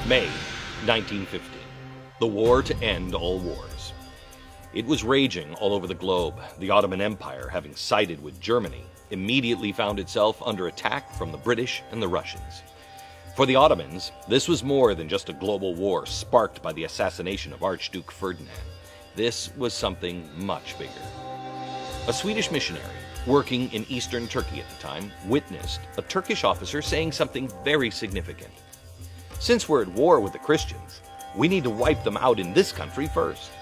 May 1950. The war to end all wars. It was raging all over the globe. The Ottoman Empire, having sided with Germany, immediately found itself under attack from the British and the Russians. For the Ottomans, this was more than just a global war sparked by the assassination of Archduke Ferdinand. This was something much bigger. A Swedish missionary working in eastern Turkey at the time witnessed a Turkish officer saying something very significant. Since we're at war with the Christians, we need to wipe them out in this country first.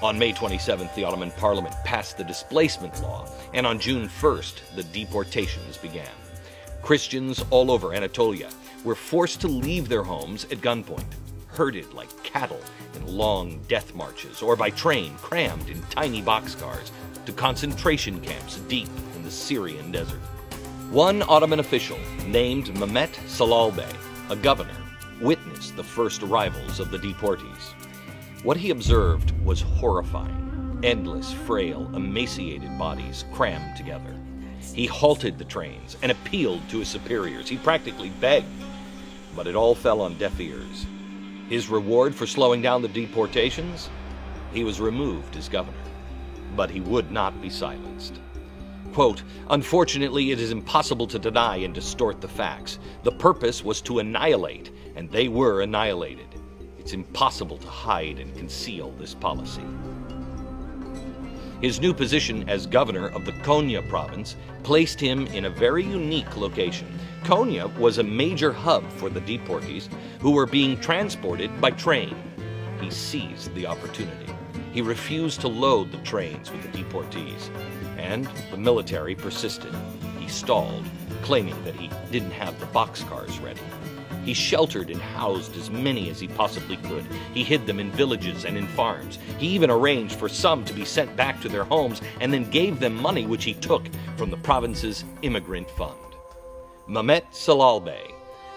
On May 27th, the Ottoman Parliament passed the displacement law, and on June 1st, the deportations began. Christians all over Anatolia were forced to leave their homes at gunpoint, herded like cattle in long death marches, or by train crammed in tiny boxcars to concentration camps deep in the Syrian desert. One Ottoman official named Mehmet Celal Bey, a governor, witnessed the first arrivals of the deportees. What he observed was horrifying. Endless, frail, emaciated bodies crammed together. He halted the trains and appealed to his superiors. He practically begged, but it all fell on deaf ears. His reward for slowing down the deportations? He was removed as governor. But he would not be silenced. Quote, "Unfortunately, it is impossible to deny and distort the facts. The purpose was to annihilate, and they were annihilated. It's impossible to hide and conceal this policy." His new position as governor of the Konya province placed him in a very unique location. Konya was a major hub for the deportees who were being transported by train. He seized the opportunity. He refused to load the trains with the deportees, and the military persisted. He stalled, claiming that he didn't have the boxcars ready. He sheltered and housed as many as he possibly could. He hid them in villages and in farms. He even arranged for some to be sent back to their homes and then gave them money which he took from the province's immigrant fund. Mehmet Celal Bey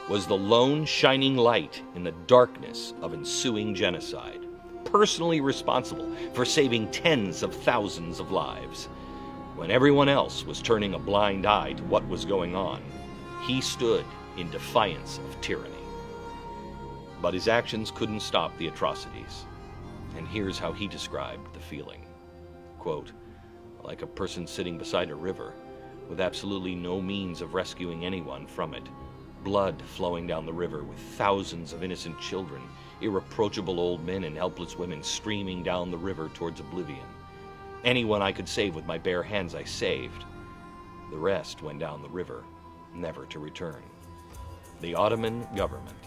was the lone shining light in the darkness of ensuing genocide, personally responsible for saving tens of thousands of lives. When everyone else was turning a blind eye to what was going on, he stood in defiance of tyranny. But his actions couldn't stop the atrocities. And here's how he described the feeling. Quote, "Like a person sitting beside a river, with absolutely no means of rescuing anyone from it. Blood flowing down the river with thousands of innocent children, irreproachable old men and helpless women streaming down the river towards oblivion. Anyone I could save with my bare hands I saved. The rest went down the river, never to return." The Ottoman government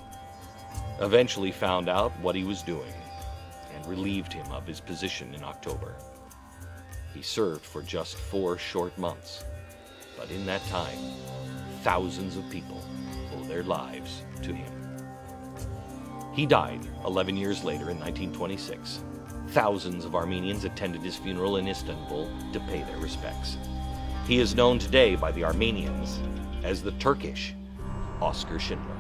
eventually found out what he was doing and relieved him of his position in October. He served for just 4 short months, but in that time, thousands of people owe their lives to him. He died 11 years later in 1926. Thousands of Armenians attended his funeral in Istanbul to pay their respects. He is known today by the Armenians as the Turkish Oscar Schindler.